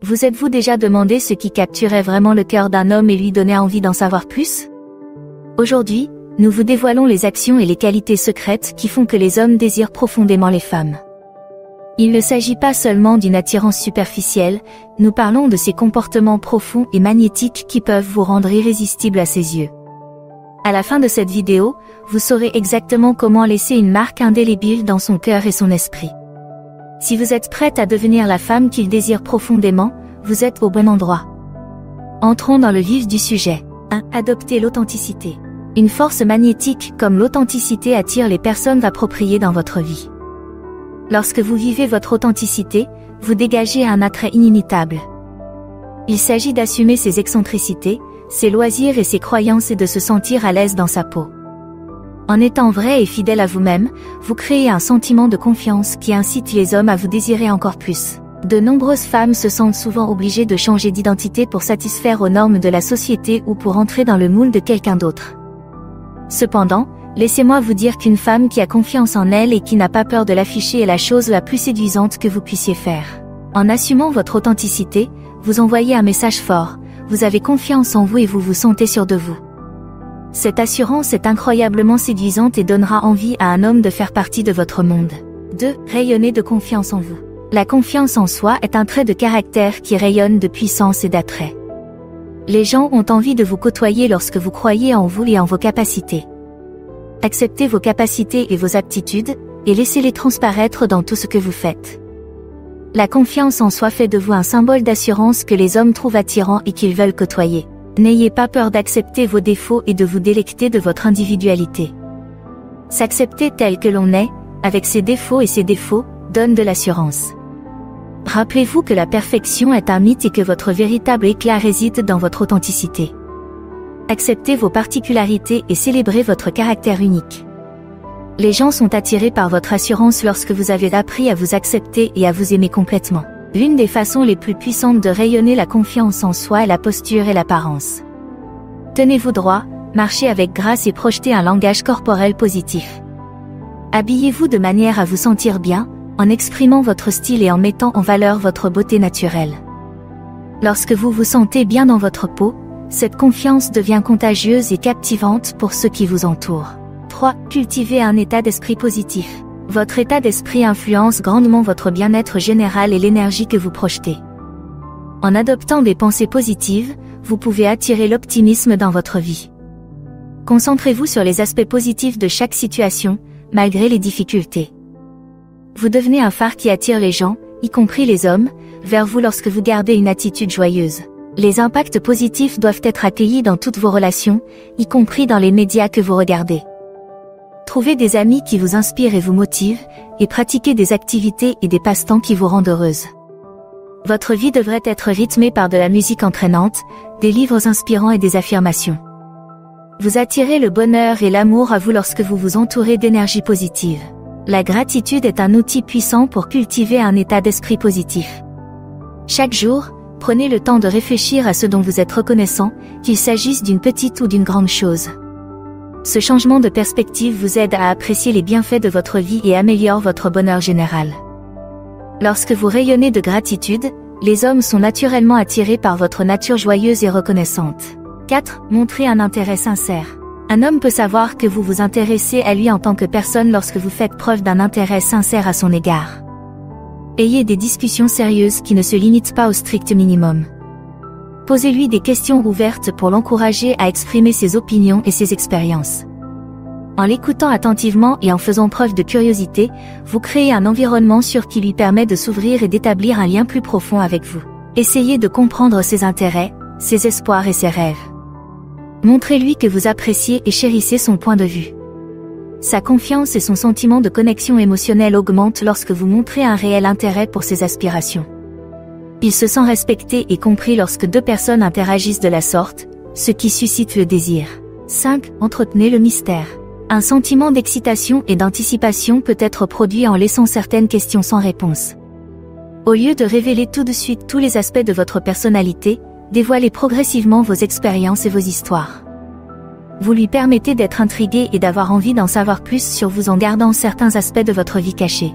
Vous êtes-vous déjà demandé ce qui capturait vraiment le cœur d'un homme et lui donnait envie d'en savoir plus? Aujourd'hui, nous vous dévoilons les actions et les qualités secrètes qui font que les hommes désirent profondément les femmes. Il ne s'agit pas seulement d'une attirance superficielle, nous parlons de ces comportements profonds et magnétiques qui peuvent vous rendre irrésistible à ses yeux. À la fin de cette vidéo, vous saurez exactement comment laisser une marque indélébile dans son cœur et son esprit. Si vous êtes prête à devenir la femme qu'il désire profondément, vous êtes au bon endroit. Entrons dans le vif du sujet. 1. Adoptez l'authenticité. Une force magnétique comme l'authenticité attire les personnes appropriées dans votre vie. Lorsque vous vivez votre authenticité, vous dégagez un attrait inimitable. Il s'agit d'assumer ses excentricités, ses loisirs et ses croyances et de se sentir à l'aise dans sa peau. En étant vrai et fidèle à vous-même, vous créez un sentiment de confiance qui incite les hommes à vous désirer encore plus. De nombreuses femmes se sentent souvent obligées de changer d'identité pour satisfaire aux normes de la société ou pour entrer dans le moule de quelqu'un d'autre. Cependant, laissez-moi vous dire qu'une femme qui a confiance en elle et qui n'a pas peur de l'afficher est la chose la plus séduisante que vous puissiez faire. En assumant votre authenticité, vous envoyez un message fort, vous avez confiance en vous et vous vous sentez sûr de vous. Cette assurance est incroyablement séduisante et donnera envie à un homme de faire partie de votre monde. 2. Rayonnez de confiance en vous. La confiance en soi est un trait de caractère qui rayonne de puissance et d'attrait. Les gens ont envie de vous côtoyer lorsque vous croyez en vous et en vos capacités. Acceptez vos capacités et vos aptitudes, et laissez-les transparaître dans tout ce que vous faites. La confiance en soi fait de vous un symbole d'assurance que les hommes trouvent attirant et qu'ils veulent côtoyer. N'ayez pas peur d'accepter vos défauts et de vous délecter de votre individualité. S'accepter tel que l'on est, avec ses défauts et ses défauts, donne de l'assurance. Rappelez-vous que la perfection est un mythe et que votre véritable éclat réside dans votre authenticité. Acceptez vos particularités et célébrez votre caractère unique. Les gens sont attirés par votre assurance lorsque vous avez appris à vous accepter et à vous aimer complètement. L'une des façons les plus puissantes de rayonner la confiance en soi est la posture et l'apparence. Tenez-vous droit, marchez avec grâce et projetez un langage corporel positif. Habillez-vous de manière à vous sentir bien, en exprimant votre style et en mettant en valeur votre beauté naturelle. Lorsque vous vous sentez bien dans votre peau, cette confiance devient contagieuse et captivante pour ceux qui vous entourent. 3. Cultivez un état d'esprit positif. Votre état d'esprit influence grandement votre bien-être général et l'énergie que vous projetez. En adoptant des pensées positives, vous pouvez attirer l'optimisme dans votre vie. Concentrez-vous sur les aspects positifs de chaque situation, malgré les difficultés. Vous devenez un phare qui attire les gens, y compris les hommes, vers vous lorsque vous gardez une attitude joyeuse. Les impacts positifs doivent être accueillis dans toutes vos relations, y compris dans les médias que vous regardez. Trouvez des amis qui vous inspirent et vous motivent, et pratiquez des activités et des passe-temps qui vous rendent heureuse. Votre vie devrait être rythmée par de la musique entraînante, des livres inspirants et des affirmations. Vous attirez le bonheur et l'amour à vous lorsque vous vous entourez d'énergie positive. La gratitude est un outil puissant pour cultiver un état d'esprit positif. Chaque jour, prenez le temps de réfléchir à ce dont vous êtes reconnaissant, qu'il s'agisse d'une petite ou d'une grande chose. Ce changement de perspective vous aide à apprécier les bienfaits de votre vie et améliore votre bonheur général. Lorsque vous rayonnez de gratitude, les hommes sont naturellement attirés par votre nature joyeuse et reconnaissante. 4. Montrez un intérêt sincère. Un homme peut savoir que vous vous intéressez à lui en tant que personne lorsque vous faites preuve d'un intérêt sincère à son égard. Ayez des discussions sérieuses qui ne se limitent pas au strict minimum. Posez-lui des questions ouvertes pour l'encourager à exprimer ses opinions et ses expériences. En l'écoutant attentivement et en faisant preuve de curiosité, vous créez un environnement sûr qui lui permet de s'ouvrir et d'établir un lien plus profond avec vous. Essayez de comprendre ses intérêts, ses espoirs et ses rêves. Montrez-lui que vous appréciez et chérissez son point de vue. Sa confiance et son sentiment de connexion émotionnelle augmentent lorsque vous montrez un réel intérêt pour ses aspirations. Il se sent respecté et compris lorsque deux personnes interagissent de la sorte, ce qui suscite le désir. 5. Entretenez le mystère. Un sentiment d'excitation et d'anticipation peut être produit en laissant certaines questions sans réponse. Au lieu de révéler tout de suite tous les aspects de votre personnalité, dévoilez progressivement vos expériences et vos histoires. Vous lui permettez d'être intrigué et d'avoir envie d'en savoir plus sur vous en gardant certains aspects de votre vie cachés.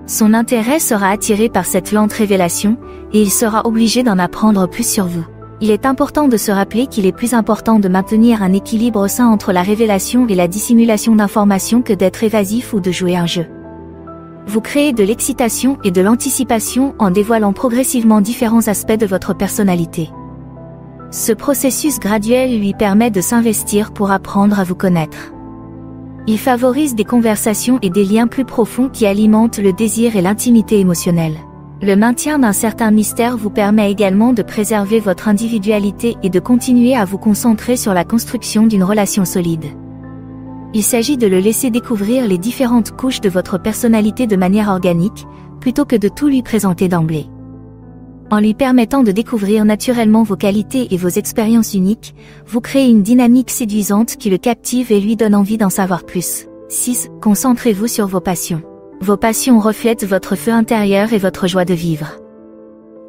Son intérêt sera attiré par cette lente révélation, et il sera obligé d'en apprendre plus sur vous. Il est important de se rappeler qu'il est plus important de maintenir un équilibre sain entre la révélation et la dissimulation d'informations que d'être évasif ou de jouer un jeu. Vous créez de l'excitation et de l'anticipation en dévoilant progressivement différents aspects de votre personnalité. Ce processus graduel lui permet de s'investir pour apprendre à vous connaître. Il favorise des conversations et des liens plus profonds qui alimentent le désir et l'intimité émotionnelle. Le maintien d'un certain mystère vous permet également de préserver votre individualité et de continuer à vous concentrer sur la construction d'une relation solide. Il s'agit de le laisser découvrir les différentes couches de votre personnalité de manière organique, plutôt que de tout lui présenter d'emblée. En lui permettant de découvrir naturellement vos qualités et vos expériences uniques, vous créez une dynamique séduisante qui le captive et lui donne envie d'en savoir plus. 6. Concentrez-vous sur vos passions. Vos passions reflètent votre feu intérieur et votre joie de vivre.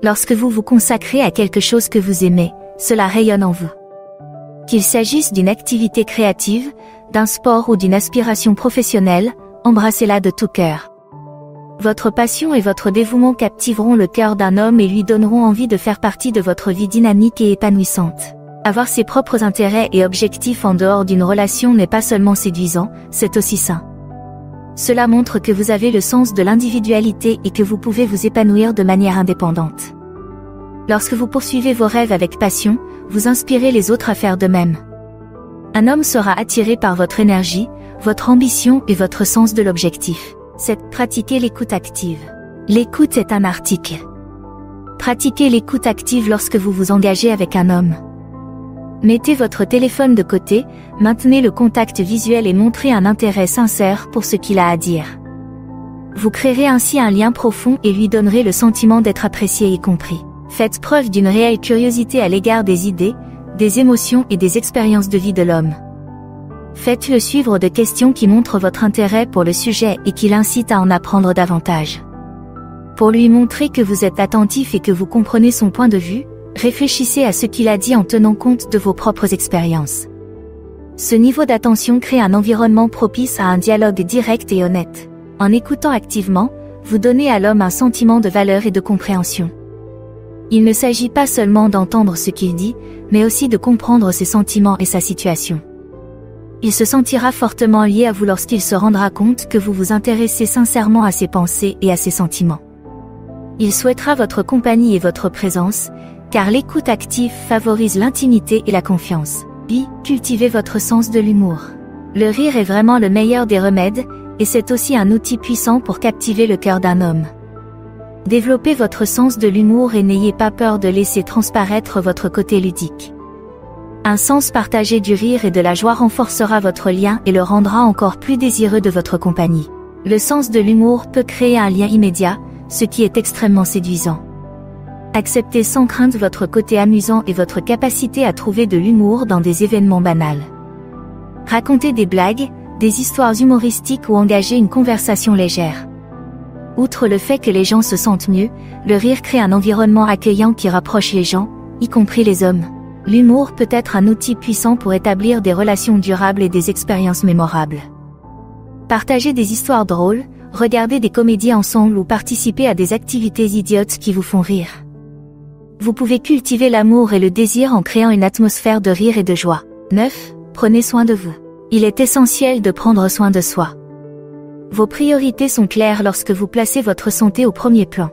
Lorsque vous vous consacrez à quelque chose que vous aimez, cela rayonne en vous. Qu'il s'agisse d'une activité créative, d'un sport ou d'une aspiration professionnelle, embrassez-la de tout cœur. Votre passion et votre dévouement captiveront le cœur d'un homme et lui donneront envie de faire partie de votre vie dynamique et épanouissante. Avoir ses propres intérêts et objectifs en dehors d'une relation n'est pas seulement séduisant, c'est aussi sain. Cela montre que vous avez le sens de l'individualité et que vous pouvez vous épanouir de manière indépendante. Lorsque vous poursuivez vos rêves avec passion, vous inspirez les autres à faire de même. Un homme sera attiré par votre énergie, votre ambition et votre sens de l'objectif. 7. Pratiquer l'écoute active. L'écoute est un article. Pratiquez l'écoute active lorsque vous vous engagez avec un homme. Mettez votre téléphone de côté, maintenez le contact visuel et montrez un intérêt sincère pour ce qu'il a à dire. Vous créerez ainsi un lien profond et lui donnerez le sentiment d'être apprécié et compris. Faites preuve d'une réelle curiosité à l'égard des idées, des émotions et des expériences de vie de l'homme. Faites-le suivre de questions qui montrent votre intérêt pour le sujet et qui l'incitent à en apprendre davantage. Pour lui montrer que vous êtes attentif et que vous comprenez son point de vue, réfléchissez à ce qu'il a dit en tenant compte de vos propres expériences. Ce niveau d'attention crée un environnement propice à un dialogue direct et honnête. En écoutant activement, vous donnez à l'homme un sentiment de valeur et de compréhension. Il ne s'agit pas seulement d'entendre ce qu'il dit, mais aussi de comprendre ses sentiments et sa situation. Il se sentira fortement lié à vous lorsqu'il se rendra compte que vous vous intéressez sincèrement à ses pensées et à ses sentiments. Il souhaitera votre compagnie et votre présence, car l'écoute active favorise l'intimité et la confiance. Cultivez votre sens de l'humour. Le rire est vraiment le meilleur des remèdes, et c'est aussi un outil puissant pour captiver le cœur d'un homme. Développez votre sens de l'humour et n'ayez pas peur de laisser transparaître votre côté ludique. Un sens partagé du rire et de la joie renforcera votre lien et le rendra encore plus désireux de votre compagnie. Le sens de l'humour peut créer un lien immédiat, ce qui est extrêmement séduisant. Acceptez sans crainte votre côté amusant et votre capacité à trouver de l'humour dans des événements banals. Racontez des blagues, des histoires humoristiques ou engagez une conversation légère. Outre le fait que les gens se sentent mieux, le rire crée un environnement accueillant qui rapproche les gens, y compris les hommes. L'humour peut être un outil puissant pour établir des relations durables et des expériences mémorables. Partagez des histoires drôles, regardez des comédies ensemble ou participez à des activités idiotes qui vous font rire. Vous pouvez cultiver l'amour et le désir en créant une atmosphère de rire et de joie. 9. Prenez soin de vous. Il est essentiel de prendre soin de soi. Vos priorités sont claires lorsque vous placez votre santé au premier plan.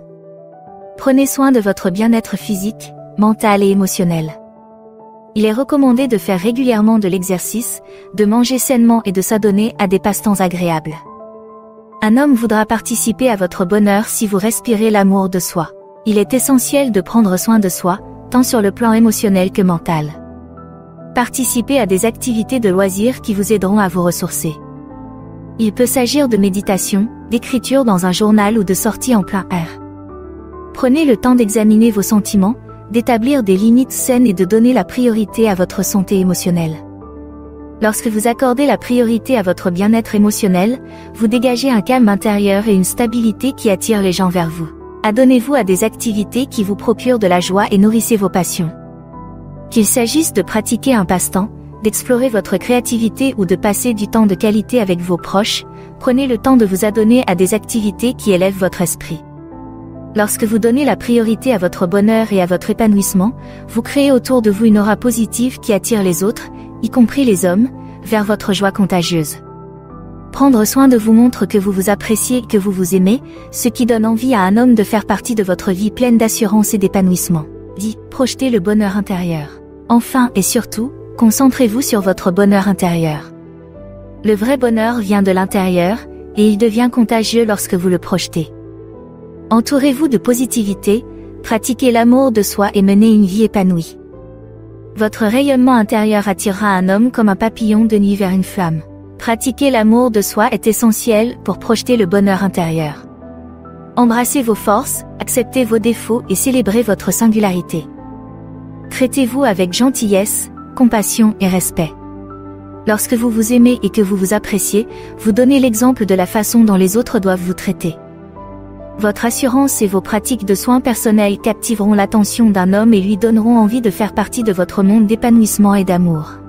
Prenez soin de votre bien-être physique, mental et émotionnel. Il est recommandé de faire régulièrement de l'exercice, de manger sainement et de s'adonner à des passe-temps agréables. Un homme voudra participer à votre bonheur si vous respirez l'amour de soi. Il est essentiel de prendre soin de soi, tant sur le plan émotionnel que mental. Participez à des activités de loisirs qui vous aideront à vous ressourcer. Il peut s'agir de méditation, d'écriture dans un journal ou de sortie en plein air. Prenez le temps d'examiner vos sentiments, d'établir des limites saines et de donner la priorité à votre santé émotionnelle. Lorsque vous accordez la priorité à votre bien-être émotionnel, vous dégagez un calme intérieur et une stabilité qui attire les gens vers vous. Adonnez-vous à des activités qui vous procurent de la joie et nourrissez vos passions. Qu'il s'agisse de pratiquer un passe-temps, d'explorer votre créativité ou de passer du temps de qualité avec vos proches, Prenez le temps de vous adonner à des activités qui élèvent votre esprit. Lorsque vous donnez la priorité à votre bonheur et à votre épanouissement, vous créez autour de vous une aura positive qui attire les autres, y compris les hommes, vers votre joie contagieuse. Prendre soin de vous montre que vous vous appréciez et que vous vous aimez, ce qui donne envie à un homme de faire partie de votre vie pleine d'assurance et d'épanouissement. 10. Projetez le bonheur intérieur. Enfin et surtout, concentrez-vous sur votre bonheur intérieur. Le vrai bonheur vient de l'intérieur, et il devient contagieux lorsque vous le projetez. Entourez-vous de positivité, pratiquez l'amour de soi et menez une vie épanouie. Votre rayonnement intérieur attirera un homme comme un papillon de nuit vers une flamme. Pratiquer l'amour de soi est essentiel pour projeter le bonheur intérieur. Embrassez vos forces, acceptez vos défauts et célébrez votre singularité. Traitez-vous avec gentillesse, compassion et respect. Lorsque vous vous aimez et que vous vous appréciez, vous donnez l'exemple de la façon dont les autres doivent vous traiter. Votre assurance et vos pratiques de soins personnels captiveront l'attention d'un homme et lui donneront envie de faire partie de votre monde d'épanouissement et d'amour.